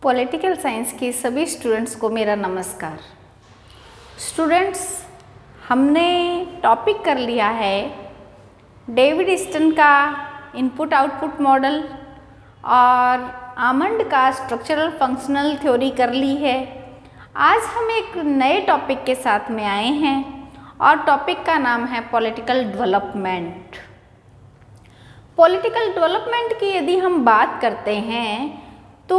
Political science के सभी students को मेरा नमस्कार। स्टूडेंट्स, हमने टॉपिक कर लिया है डेविड स्टन का इनपुट आउटपुट मॉडल और आमंड का स्ट्रक्चरल फंक्शनल थ्योरी कर ली है। आज हम एक नए टॉपिक के साथ में आए हैं और टॉपिक का नाम है पॉलिटिकल डेवलपमेंट। पॉलिटिकल डेवलपमेंट की यदि हम बात करते हैं तो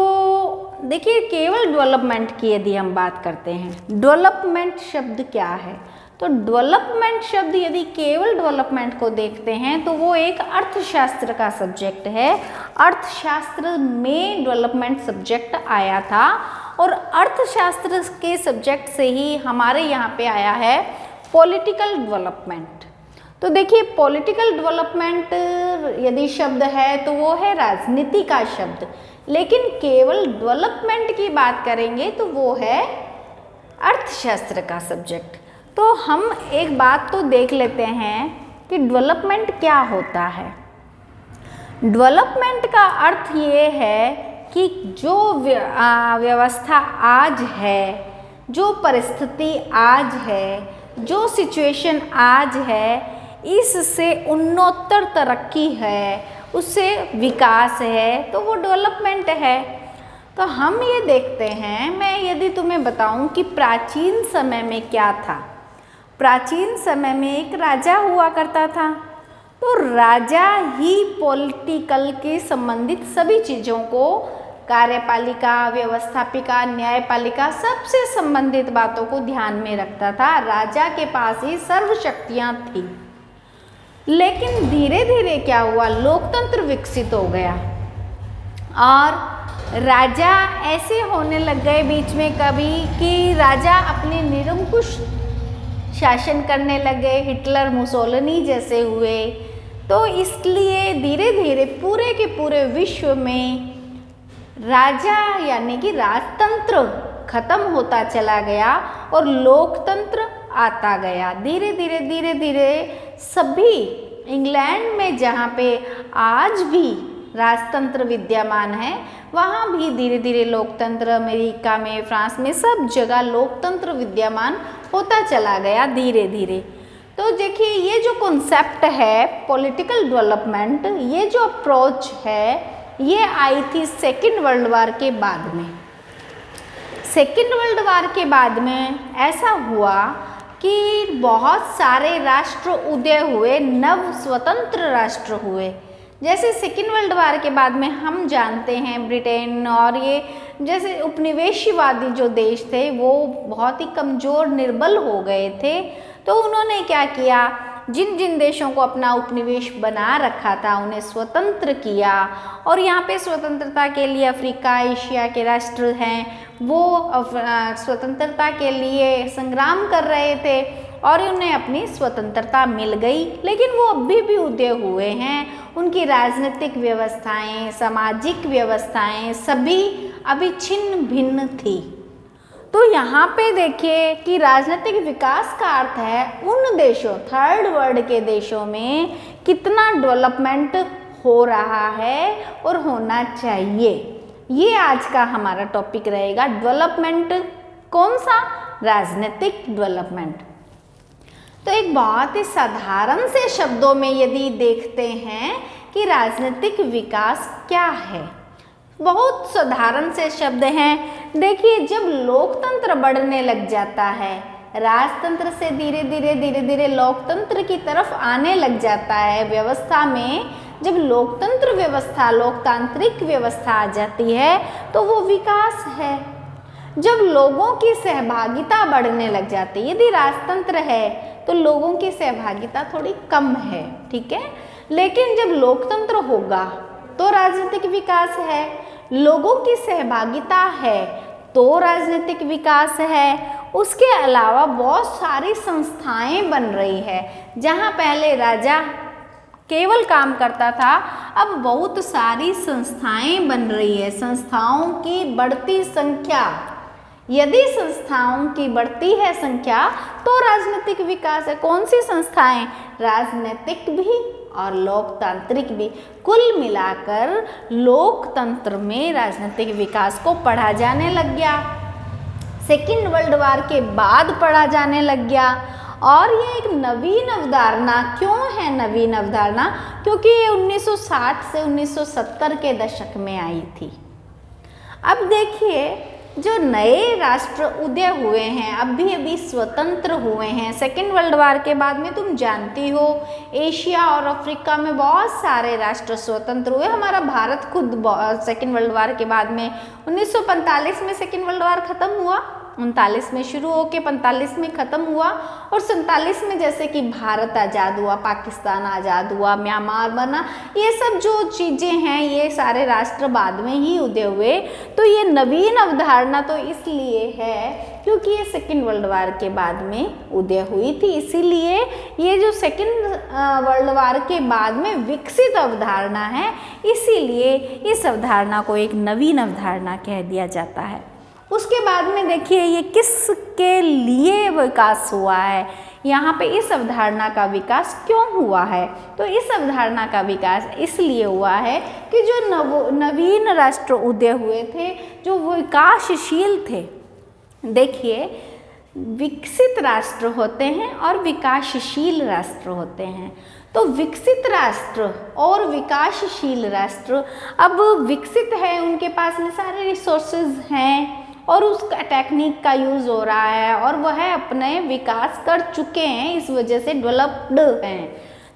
देखिए, केवल डेवलपमेंट की यदि हम बात करते हैं, डेवलपमेंट शब्द क्या है? तो डेवलपमेंट शब्द यदि केवल डेवलपमेंट को देखते हैं तो वो एक अर्थशास्त्र का सब्जेक्ट है। अर्थशास्त्र में डेवलपमेंट सब्जेक्ट आया था और अर्थशास्त्र के सब्जेक्ट से ही हमारे यहाँ पे आया है पॉलिटिकल डेवलपमेंट। तो देखिए, पॉलिटिकल डेवलपमेंट यदि शब्द है तो वो है राजनीति का शब्द, लेकिन केवल डेवलपमेंट की बात करेंगे तो वो है अर्थशास्त्र का सब्जेक्ट। तो हम एक बात तो देख लेते हैं कि डेवलपमेंट क्या होता है। डेवलपमेंट का अर्थ ये है कि जो व्यवस्था आज है, जो परिस्थिति आज है, जो सिचुएशन आज है, इससे उन्नततर तरक्की है, उससे विकास है, तो वो डेवलपमेंट है। तो हम ये देखते हैं, मैं यदि तुम्हें बताऊं कि प्राचीन समय में क्या था। प्राचीन समय में एक राजा हुआ करता था, तो राजा ही पॉलिटिकल के संबंधित सभी चीज़ों को, कार्यपालिका, व्यवस्थापिका, न्यायपालिका, सबसे संबंधित बातों को ध्यान में रखता था। राजा के पास ही सर्व शक्तियाँ थी। लेकिन धीरे धीरे क्या हुआ, लोकतंत्र विकसित हो गया और राजा ऐसे होने लग गए बीच में कभी कि राजा अपने निरंकुश शासन करने लगे, हिटलर, मुसोलिनी जैसे हुए। तो इसलिए धीरे धीरे पूरे के पूरे विश्व में राजा यानी कि राजतंत्र खत्म होता चला गया और लोकतंत्र आता गया। धीरे धीरे सभी इंग्लैंड में जहाँ पे आज भी राजतंत्र विद्यमान है, वहाँ भी धीरे धीरे लोकतंत्र, अमेरिका में, फ्रांस में, सब जगह लोकतंत्र विद्यमान होता चला गया धीरे धीरे। तो देखिए, ये जो कॉन्सेप्ट है पॉलिटिकल डेवलपमेंट, ये जो अप्रोच है, ये आई थी सेकेंड वर्ल्ड वार के बाद में। सेकेंड वर्ल्ड वार के बाद में ऐसा हुआ कि बहुत सारे राष्ट्र उदय हुए, नव स्वतंत्र राष्ट्र हुए। जैसे सेकेंड वर्ल्ड वार के बाद में हम जानते हैं ब्रिटेन और ये जैसे उपनिवेशवादी जो देश थे वो बहुत ही कमज़ोर, निर्बल हो गए थे। तो उन्होंने क्या किया, जिन जिन देशों को अपना उपनिवेश बना रखा था उन्हें स्वतंत्र किया। और यहाँ पे स्वतंत्रता के लिए अफ्रीका, एशिया के राष्ट्र हैं, वो स्वतंत्रता के लिए संग्राम कर रहे थे और उन्हें अपनी स्वतंत्रता मिल गई। लेकिन वो अभी भी उदय हुए हैं, उनकी राजनीतिक व्यवस्थाएं, सामाजिक व्यवस्थाएं सभी अभी छिन्न भिन्न थी। तो यहाँ पे देखिए कि राजनीतिक विकास का अर्थ है उन देशों, थर्ड वर्ल्ड के देशों में कितना डेवलपमेंट हो रहा है और होना चाहिए। ये आज का हमारा टॉपिक रहेगा। डेवलपमेंट कौन सा? राजनीतिक डेवलपमेंट। तो एक बहुत ही साधारण से शब्दों में यदि देखते हैं कि राजनीतिक विकास क्या है, बहुत साधारण से शब्द हैं। देखिए, जब लोकतंत्र बढ़ने लग जाता है, राजतंत्र से धीरे धीरे लोकतंत्र की तरफ आने लग जाता है व्यवस्था में, जब लोकतंत्र व्यवस्था, लोकतांत्रिक व्यवस्था आ जाती है तो वो विकास है। जब लोगों की सहभागिता बढ़ने लग जाती है, यदि राजतंत्र है तो लोगों की सहभागिता थोड़ी कम है, ठीक है, लेकिन जब लोकतंत्र होगा तो राजनीतिक विकास है, लोगों की सहभागिता है तो राजनीतिक विकास है। उसके अलावा बहुत सारी संस्थाएं बन रही है। जहां पहले राजा केवल काम करता था, अब बहुत सारी संस्थाएं बन रही है। संस्थाओं की बढ़ती संख्या, यदि संस्थाओं की बढ़ती है संख्या तो राजनीतिक विकास है। कौन सी संस्थाएं? राजनीतिक भी और लोकतांत्रिक भी। कुल मिलाकर लोकतंत्र में राजनीतिक विकास को पढ़ा जाने लग गया, सेकेंड वर्ल्ड वॉर के बाद पढ़ा जाने लग गया। और ये एक नवीन अवधारणा क्यों है? नवीन अवधारणा क्योंकि ये 1960 से 1970 के दशक में आई थी। अब देखिए, जो नए राष्ट्र उदय हुए हैं, अभी स्वतंत्र हुए हैं सेकेंड वर्ल्ड वॉर के बाद में, तुम जानती हो एशिया और अफ्रीका में बहुत सारे राष्ट्र स्वतंत्र हुए। हमारा भारत खुद सेकेंड वर्ल्ड वॉर के बाद में 1945 में सेकेंड वर्ल्ड वॉर ख़त्म हुआ, 39 में शुरू होके 45 में ख़त्म हुआ, और 47 में जैसे कि भारत आज़ाद हुआ, पाकिस्तान आज़ाद हुआ, म्यांमार बना, ये सब जो चीज़ें हैं ये सारे राष्ट्र बाद में ही उदय हुए। तो ये नवीन अवधारणा तो इसलिए है क्योंकि ये सेकेंड वर्ल्ड वॉर के बाद में उदय हुई थी, इसीलिए ये जो सेकेंड वर्ल्ड वॉर के बाद में विकसित अवधारणा है, इसीलिए इस अवधारणा को एक नवीन अवधारणा कह दिया जाता है। उसके बाद में देखिए ये किसके लिए विकास हुआ है, यहाँ पे इस अवधारणा का विकास क्यों हुआ है? तो इस अवधारणा का विकास इसलिए हुआ है कि जो नवीन राष्ट्र उदय हुए थे, जो विकासशील थे। देखिए, विकसित राष्ट्र होते हैं और विकासशील राष्ट्र होते हैं। तो विकसित राष्ट्र और विकासशील राष्ट्र, अब विकसित है, उनके पास में सारे रिसोर्सेज हैं और उसका टेक्निक का यूज़ हो रहा है और वह अपने विकास कर चुके हैं, इस वजह से डेवलप्ड हैं।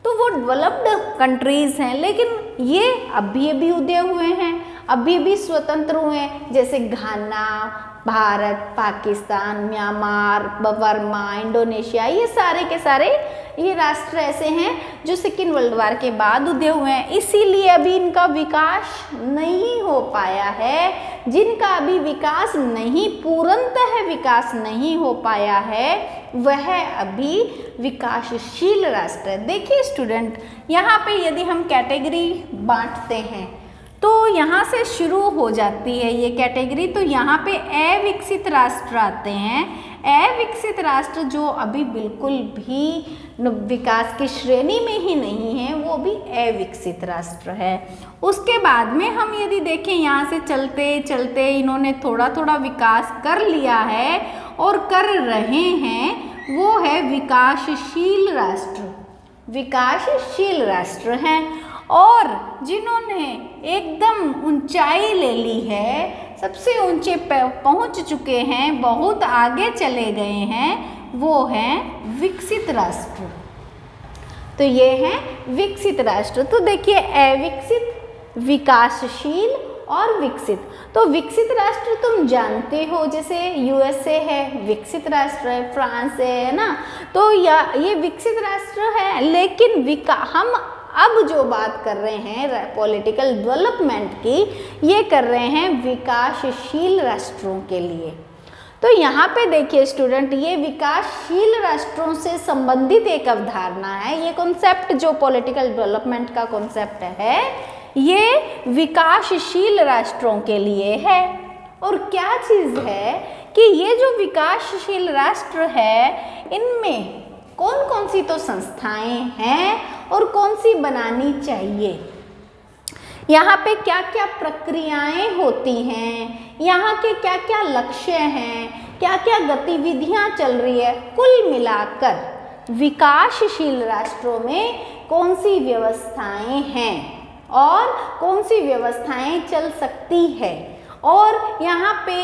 तो वो डेवलप्ड कंट्रीज़ हैं, लेकिन ये अभी उदय हुए हैं, अभी स्वतंत्र हुए हैं, जैसे Ghana, Bharat, Pakistan, Myanmar, Burma, Indonesia, ये सारे के सारे ये राष्ट्र ऐसे हैं जो सेकेंड वर्ल्ड वॉर के बाद उदय हुए हैं। इसीलिए अभी इनका विकास नहीं हो पाया है, जिनका अभी विकास नहीं, पूर्णतः विकास नहीं हो पाया है, वह अभी विकासशील राष्ट्र है। देखिए स्टूडेंट, यहाँ पे यदि हम कैटेगरी बांटते हैं तो यहाँ से शुरू हो जाती है ये कैटेगरी। तो यहाँ पे अविकसित राष्ट्र आते हैं। अविकसित राष्ट्र जो अभी बिल्कुल भी विकास की श्रेणी में ही नहीं है, वो भी अविकसित राष्ट्र है। उसके बाद में हम यदि देखें, यहाँ से चलते चलते इन्होंने थोड़ा थोड़ा विकास कर लिया है और कर रहे हैं, वो है विकासशील राष्ट्र। विकासशील राष्ट्र हैं और जिन्होंने एकदम ऊंचाई ले ली है, सबसे ऊंचे पहुंच चुके हैं, बहुत आगे चले गए हैं, वो हैं विकसित राष्ट्र। तो ये हैं विकसित राष्ट्र। तो देखिए, अविकसित, विकासशील और विकसित। तो विकसित राष्ट्र तुम जानते हो, जैसे यूएसए है, विकसित राष्ट्र है, फ्रांस है ना, तो ये विकसित राष्ट्र है। लेकिन हम अब जो बात कर रहे हैं पॉलिटिकल डेवलपमेंट की, ये कर रहे हैं विकासशील राष्ट्रों के लिए। तो यहाँ पे देखिए स्टूडेंट, ये विकासशील राष्ट्रों से संबंधित एक अवधारणा है। ये कॉन्सेप्ट जो पॉलिटिकल डेवलपमेंट का कॉन्सेप्ट है, ये विकासशील राष्ट्रों के लिए है। और क्या चीज़ है कि ये जो विकासशील राष्ट्र है, इनमें कौन कौन सी तो संस्थाएं हैं और कौन सी बनानी चाहिए, यहाँ पे क्या क्या प्रक्रियाएं होती हैं, यहाँ के क्या क्या लक्ष्य हैं, क्या क्या गतिविधियाँ चल रही है, कुल मिलाकर विकासशील राष्ट्रों में कौन सी व्यवस्थाएं हैं और कौन सी व्यवस्थाएं चल सकती है, और यहाँ पे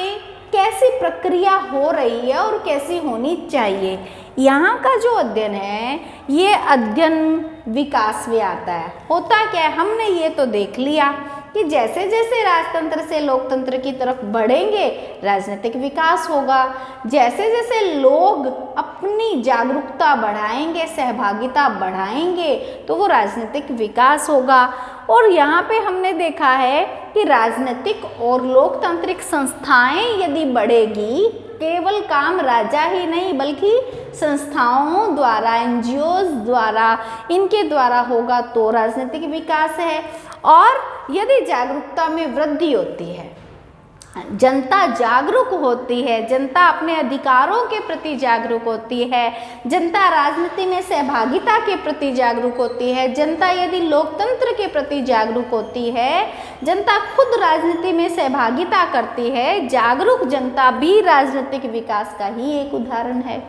कैसी प्रक्रिया हो रही है और कैसी होनी चाहिए। यहाँ का जो अध्ययन है, ये अध्ययन विकास में आता है। होता क्या है, हमने ये तो देख लिया कि जैसे जैसे राजतंत्र से लोकतंत्र की तरफ बढ़ेंगे, राजनीतिक विकास होगा। जैसे जैसे लोग अपनी जागरूकता बढ़ाएंगे, सहभागिता बढ़ाएंगे, तो वो राजनीतिक विकास होगा। और यहाँ पे हमने देखा है कि राजनीतिक और लोकतांत्रिक संस्थाएं यदि बढ़ेगी, केवल काम राजा ही नहीं बल्कि संस्थाओं द्वारा, एनजीओज द्वारा, इनके द्वारा होगा तो राजनीतिक विकास है। और यदि जागरूकता में वृद्धि होती है, जनता जागरूक होती है, जनता अपने अधिकारों के प्रति जागरूक होती है, जनता राजनीति में सहभागिता के प्रति जागरूक होती है, जनता यदि लोकतंत्र के प्रति जागरूक होती है, जनता खुद राजनीति में सहभागिता करती है, जागरूक जनता भी राजनीतिक विकास का ही एक उदाहरण है।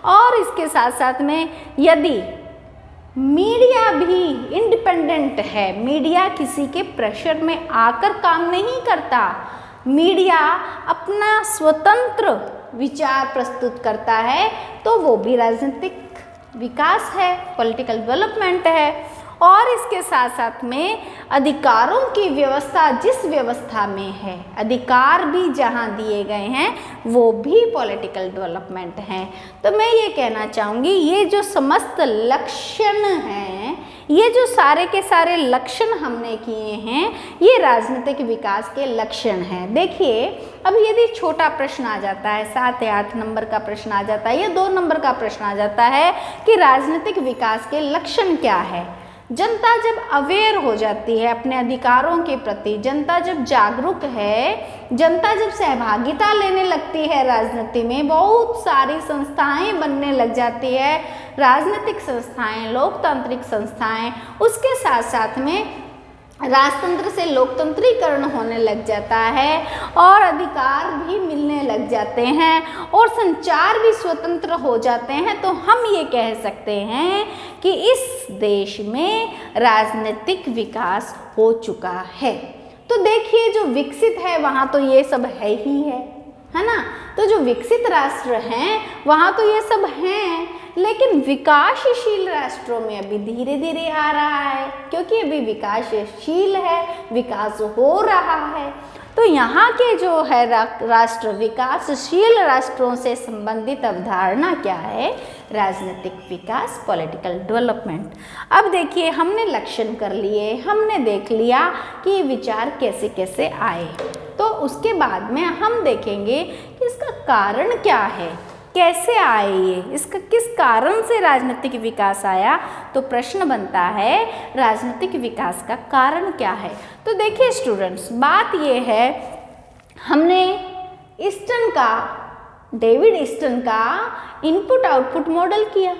और इसके साथ साथ में यदि मीडिया भी इंडिपेंडेंट है, मीडिया किसी के प्रेशर में आकर काम नहीं करता, मीडिया अपना स्वतंत्र विचार प्रस्तुत करता है, तो वो भी राजनीतिक विकास है, पॉलिटिकल डेवलपमेंट है। और इसके साथ साथ में अधिकारों की व्यवस्था जिस व्यवस्था में है, अधिकार भी जहाँ दिए गए हैं, वो भी पॉलिटिकल डेवलपमेंट हैं। तो मैं ये कहना चाहूँगी, ये जो समस्त लक्षण हैं, ये जो सारे के सारे लक्षण हमने किए हैं, ये राजनीतिक विकास के लक्षण हैं। देखिए, अब यदि छोटा प्रश्न आ जाता है, 7 या 8 नंबर का प्रश्न आ जाता है या 2 नंबर का प्रश्न आ जाता है कि राजनीतिक विकास के लक्षण क्या है। जनता जब अवेयर हो जाती है अपने अधिकारों के प्रति, जनता जब जागरूक है, जनता जब सहभागिता लेने लगती है राजनीति में, बहुत सारी संस्थाएं बनने लग जाती है, राजनीतिक संस्थाएं, लोकतांत्रिक संस्थाएं, उसके साथ साथ में राजतंत्र से लोकतंत्रीकरण होने लग जाता है और अधिकार भी मिलने लग जाते हैं और संचार भी स्वतंत्र हो जाते हैं, तो हम ये कह सकते हैं कि इस देश में राजनीतिक विकास हो चुका है। तो देखिए, जो विकसित है वहाँ तो ये सब है ही है ना। तो जो विकसित राष्ट्र हैं वहाँ तो ये सब हैं, लेकिन विकासशील राष्ट्रों में अभी धीरे धीरे आ रहा है, क्योंकि अभी विकासशील है, विकास हो रहा है। तो यहाँ के जो है राष्ट्र, विकासशील राष्ट्रों से संबंधित अवधारणा क्या है? राजनीतिक विकास, पॉलिटिकल डेवलपमेंट। अब देखिए, हमने लक्षण कर लिए, हमने देख लिया कि ये विचार कैसे कैसे आए। तो उसके बाद में हम देखेंगे कि इसका कारण क्या है, कैसे आए ये, इसका किस कारण से राजनीतिक विकास आया। तो प्रश्न बनता है, राजनीतिक विकास का कारण क्या है। तो देखिए स्टूडेंट्स, बात ये है, हमने ईस्टर्न का, डेविड ईस्टर्न का इनपुट आउटपुट मॉडल किया।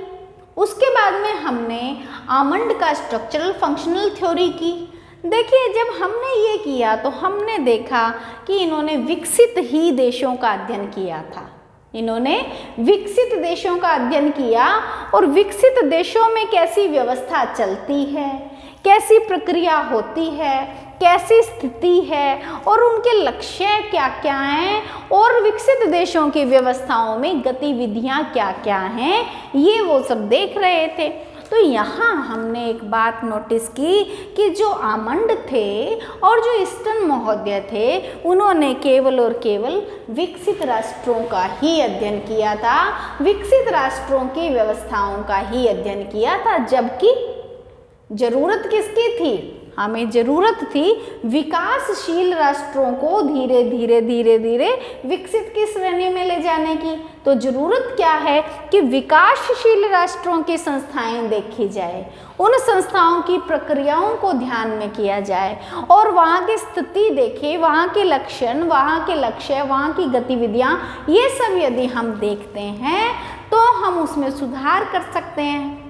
उसके बाद में हमने आमंड का स्ट्रक्चरल फंक्शनल थ्योरी की। देखिए, जब हमने ये किया तो हमने देखा कि इन्होंने विकसित ही देशों का अध्ययन किया था, इन्होंने विकसित देशों का अध्ययन किया और विकसित देशों में कैसी व्यवस्था चलती है, कैसी प्रक्रिया होती है, कैसी स्थिति है और उनके लक्ष्य क्या क्या हैं और विकसित देशों की व्यवस्थाओं में गतिविधियां क्या क्या हैं, ये वो सब देख रहे थे। तो यहाँ हमने एक बात नोटिस की कि जो आमंड थे और जो ईस्टर्न महोदय थे, उन्होंने केवल और केवल विकसित राष्ट्रों का ही अध्ययन किया था, विकसित राष्ट्रों की व्यवस्थाओं का ही अध्ययन किया था, जबकि जरूरत किसकी थी? हमें जरूरत थी विकासशील राष्ट्रों को धीरे धीरे धीरे धीरे विकसित की श्रेणी में ले जाने की। तो जरूरत क्या है कि विकासशील राष्ट्रों की संस्थाएं देखी जाए, उन संस्थाओं की प्रक्रियाओं को ध्यान में किया जाए और वहाँ की स्थिति देखें, वहाँ के लक्षण, वहाँ के लक्ष्य, वहाँ की गतिविधियाँ, ये सब यदि हम देखते हैं तो हम उसमें सुधार कर सकते हैं,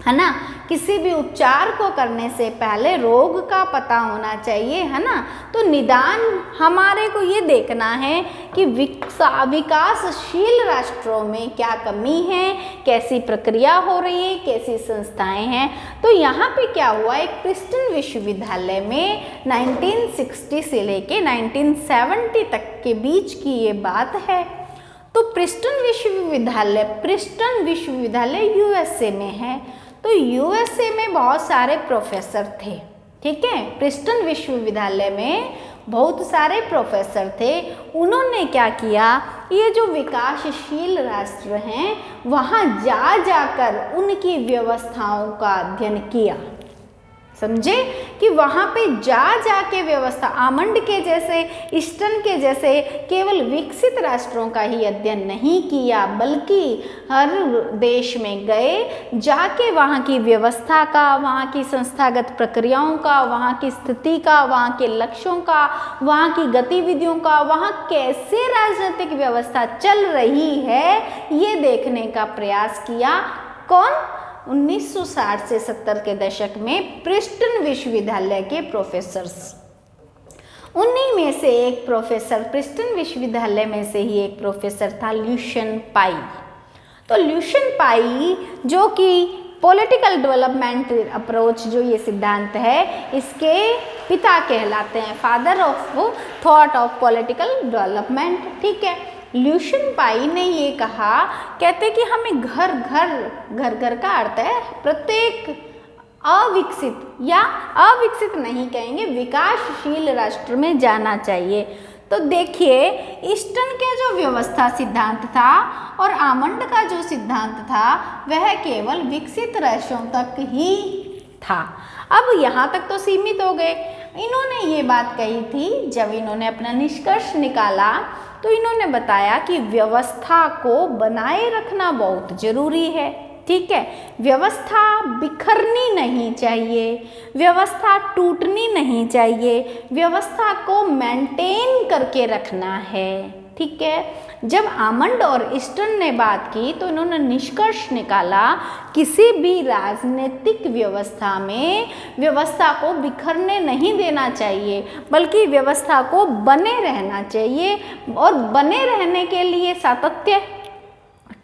है ना। किसी भी उपचार को करने से पहले रोग का पता होना चाहिए, है ना। तो निदान हमारे को ये देखना है कि विकासशील राष्ट्रों में क्या कमी है, कैसी प्रक्रिया हो रही है, कैसी संस्थाएं हैं। तो यहाँ पे क्या हुआ, एक प्रिंसटन विश्वविद्यालय में 1960 से लेके 1970 तक के बीच की ये बात है। तो प्रिंसटन विश्वविद्यालय यूएसए में है। तो यूएसए में बहुत सारे प्रोफेसर थे, ठीक है। प्रिंसटन विश्वविद्यालय में बहुत सारे प्रोफेसर थे। उन्होंने क्या किया, ये जो विकासशील राष्ट्र हैं वहाँ जाकर उनकी व्यवस्थाओं का अध्ययन किया। समझे कि वहाँ पे जा के व्यवस्था आमंड के जैसे, ईस्टर्न के जैसे केवल विकसित राष्ट्रों का ही अध्ययन नहीं किया, बल्कि हर देश में गए, जाके वहाँ की व्यवस्था का, वहाँ की संस्थागत प्रक्रियाओं का, वहाँ की स्थिति का, वहाँ के लक्ष्यों का, वहाँ की गतिविधियों का, वहाँ कैसे राजनीतिक व्यवस्था चल रही है, ये देखने का प्रयास किया। कौन? 1960 से 70 के दशक में प्रिंसटन विश्वविद्यालय के प्रोफेसर्स। उन्हीं में से एक प्रोफेसर, प्रिंसटन विश्वविद्यालय में से ही एक प्रोफेसर था ल्यूशियन पाई। तो ल्यूशियन पाई जो कि पॉलिटिकल डेवलपमेंट अप्रोच, जो ये सिद्धांत है, इसके पिता कहलाते हैं, father of thought of political development. ठीक है, ल्यूशियन पाई ने ये कहा, कहते कि हमें घर घर का अर्थ है प्रत्येक अविकसित, या अविकसित नहीं कहेंगे, विकासशील राष्ट्र में जाना चाहिए। तो देखिए, ईस्टर्न के जो व्यवस्था सिद्धांत था और आमंड का जो सिद्धांत था वह केवल विकसित राष्ट्रों तक ही था। अब यहाँ तक तो सीमित हो गए। इन्होंने ये बात कही थी, जब इन्होंने अपना निष्कर्ष निकाला तो इन्होंने बताया कि व्यवस्था को बनाए रखना बहुत जरूरी है। ठीक है, व्यवस्था बिखरनी नहीं चाहिए, व्यवस्था टूटनी नहीं चाहिए, व्यवस्था को मेंटेन करके रखना है। ठीक है, जब आमंड और ईस्टर्न ने बात की तो इन्होंने निष्कर्ष निकाला, किसी भी राजनीतिक व्यवस्था में व्यवस्था को बिखरने नहीं देना चाहिए, बल्कि व्यवस्था को बने रहना चाहिए। और बने रहने के लिए सातत्य,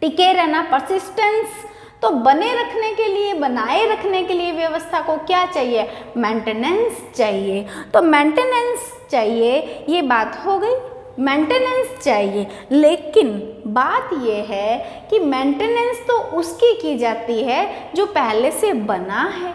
टिके रहना, परसिस्टेंस। तो बने रखने के लिए, बनाए रखने के लिए व्यवस्था को क्या चाहिए? मेंटेनेंस चाहिए। तो मेंटेनेंस चाहिए, ये बात हो गई, मेंटेनेंस चाहिए। लेकिन बात यह है कि मेंटेनेंस तो उसकी की जाती है जो पहले से बना है।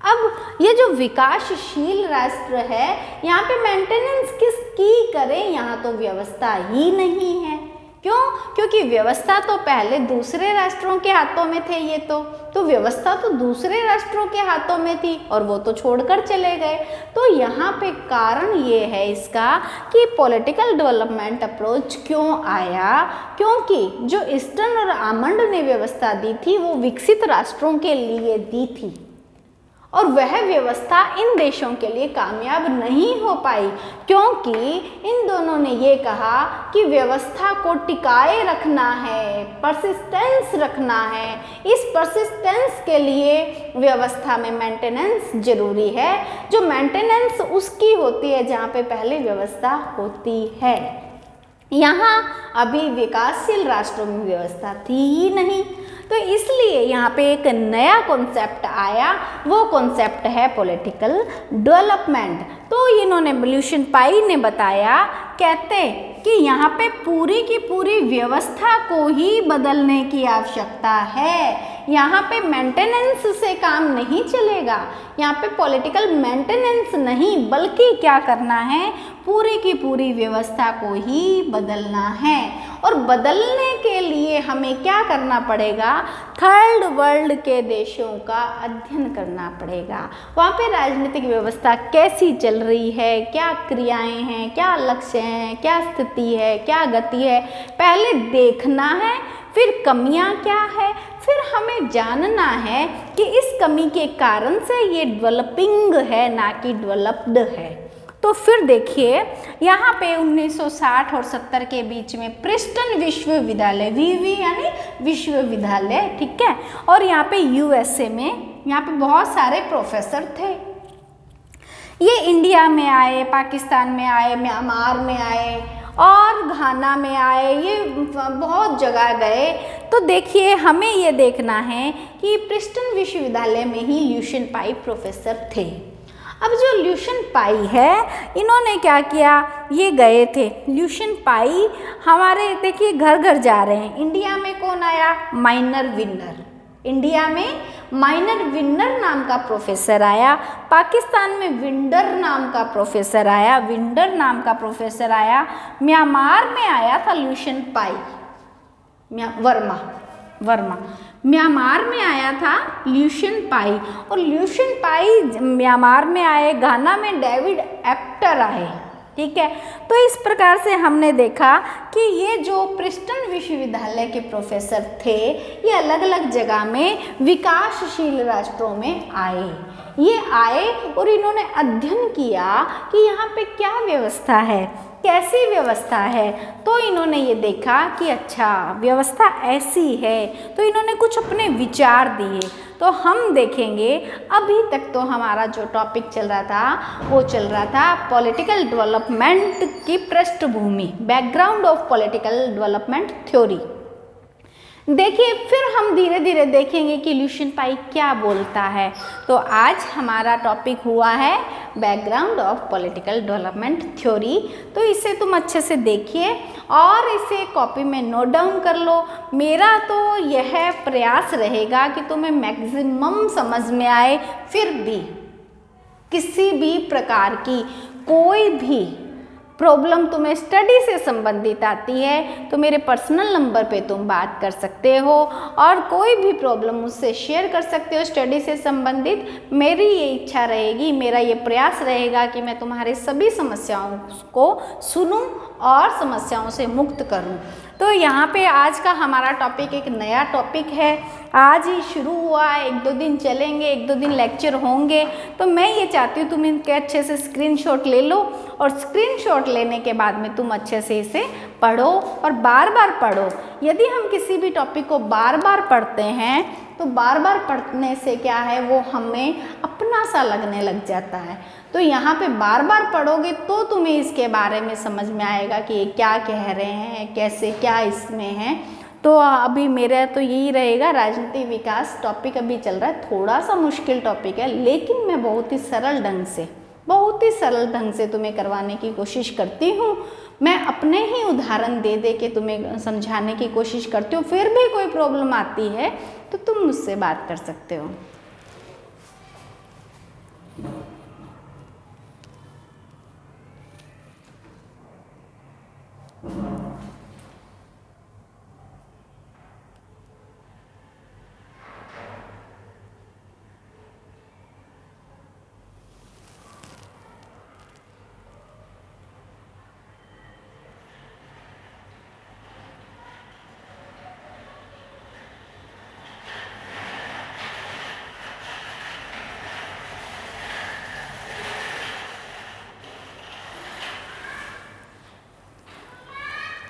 अब ये जो विकासशील राष्ट्र है, यहाँ पे मेंटेनेंस किसकी करें? यहाँ तो व्यवस्था ही नहीं है। क्यों? क्योंकि व्यवस्था तो पहले दूसरे राष्ट्रों के हाथों में थे। ये तो व्यवस्था तो दूसरे राष्ट्रों के हाथों में थी और वो तो छोड़कर चले गए। तो यहाँ पे कारण ये है इसका कि पॉलिटिकल डेवलपमेंट अप्रोच क्यों आया? क्योंकि जो ईस्टर्न और आमंड ने व्यवस्था दी थी वो विकसित राष्ट्रों के लिए दी थी, और वह व्यवस्था इन देशों के लिए कामयाब नहीं हो पाई, क्योंकि इन दोनों ने ये कहा कि व्यवस्था को टिकाए रखना है, परसिस्टेंस रखना है। इस परसिस्टेंस के लिए व्यवस्था में मेंटेनेंस जरूरी है, जो मेंटेनेंस उसकी होती है जहाँ पे पहले व्यवस्था होती है। यहाँ अभी विकासशील राष्ट्रों में व्यवस्था थी ही नहीं, तो इसलिए यहाँ पे एक नया कॉन्सेप्ट आया, वो कॉन्सेप्ट है पॉलिटिकल डेवलपमेंट। तो इन्होंने ल्यूशियन पाई ने बताया, कहते कि यहाँ पे पूरी की पूरी व्यवस्था को ही बदलने की आवश्यकता है। यहाँ पे मेंटेनेंस से काम नहीं चलेगा, यहाँ पे पॉलिटिकल मेंटेनेंस नहीं, बल्कि क्या करना है, पूरी की पूरी व्यवस्था को ही बदलना है। और बदलने के लिए हमें क्या करना पड़ेगा? थर्ड वर्ल्ड के देशों का अध्ययन करना पड़ेगा। वहाँ पे राजनीतिक व्यवस्था कैसी चल रही है, क्या क्रियाएं हैं, क्या लक्ष्य हैं, क्या स्थिति है, क्या गति है, पहले देखना है। फिर कमियां क्या है, फिर हमें जानना है कि इस कमी के कारण से ये डेवलपिंग है, ना कि डेवलप्ड है। तो फिर देखिए, यहाँ पे 1960 और 70 के बीच में प्रिंसटन विश्वविद्यालय, वीवी यानी विश्वविद्यालय, ठीक है, और यहाँ पे यूएसए में यहाँ पे बहुत सारे प्रोफेसर थे। ये इंडिया में आए, पाकिस्तान में आए, म्यांमार में आए और घाना में आए, ये बहुत जगह गए। तो देखिए, हमें ये देखना है कि प्रिंसटन विश्वविद्यालय में ही ल्यूशियन पाई प्रोफेसर थे। अब जो ल्यूशियन पाई है, इन्होंने क्या किया, ये गए थे ल्यूशियन पाई, हमारे देखिए घर घर जा रहे हैं। इंडिया में कौन आया? Minor winner. इंडिया में माइनर विनर नाम का प्रोफेसर आया, पाकिस्तान में विंडर नाम का प्रोफेसर आया, विंडर नाम का प्रोफेसर आया, म्यांमार में आया था ल्यूशियन पाई, वर्मा। म्यांमार में आया था ल्यूशियन पाई, और ल्यूशियन पाई म्यांमार में आए, घाना में डेविड एप्टर आए। ठीक है, तो इस प्रकार से हमने देखा कि ये जो प्रिंसटन विश्वविद्यालय के प्रोफेसर थे ये अलग अलग जगह में विकासशील राष्ट्रों में आए। ये आए और इन्होंने अध्ययन किया कि यहाँ पे क्या व्यवस्था है, कैसी व्यवस्था है। तो इन्होंने ये देखा कि अच्छा व्यवस्था ऐसी है, तो इन्होंने कुछ अपने विचार दिए। तो हम देखेंगे, अभी तक तो हमारा जो टॉपिक चल रहा था वो चल रहा था पॉलिटिकल डेवलपमेंट की पृष्ठभूमि, background of political development theory. देखिए फिर हम धीरे धीरे देखेंगे कि ल्यूशियन पाई क्या बोलता है। तो आज हमारा टॉपिक हुआ है background of political development theory. तो इसे तुम अच्छे से देखिए और इसे कॉपी में नोट डाउन कर लो। मेरा तो यह प्रयास रहेगा कि तुम्हें मैक्सिमम समझ में आए। फिर भी किसी भी प्रकार की कोई भी प्रॉब्लम तुम्हें स्टडी से संबंधित आती है तो मेरे पर्सनल नंबर पे तुम बात कर सकते हो और कोई भी प्रॉब्लम मुझसे शेयर कर सकते हो स्टडी से संबंधित। मेरी ये इच्छा रहेगी, मेरा ये प्रयास रहेगा कि मैं तुम्हारे सभी समस्याओं को सुनूं और समस्याओं से मुक्त करूं। तो यहाँ पे आज का हमारा टॉपिक एक नया टॉपिक है, आज ही शुरू हुआ है, 1-2 दिन चलेंगे, 1-2 दिन लेक्चर होंगे। तो मैं ये चाहती हूँ तुम इनके अच्छे से स्क्रीनशॉट ले लो और स्क्रीनशॉट लेने के बाद में तुम अच्छे से इसे पढ़ो और बार बार पढ़ो। यदि हम किसी भी टॉपिक को बार बार पढ़ते हैं तो बार बार पढ़ने से क्या है, वो हमें अपना सा लगने लग जाता है। तो यहाँ पे बार बार पढ़ोगे तो तुम्हें इसके बारे में समझ में आएगा कि ये क्या कह रहे हैं, कैसे क्या इसमें है। तो अभी मेरा तो यही रहेगा, राजनीति विकास टॉपिक अभी चल रहा है, थोड़ा सा मुश्किल टॉपिक है, लेकिन मैं बहुत ही सरल ढंग से तुम्हें करवाने की कोशिश करती हूँ। मैं अपने ही उदाहरण दे दे के तुम्हें समझाने की कोशिश करती हूँ। फिर भी कोई प्रॉब्लम आती है तो तुम मुझसे बात कर सकते हो।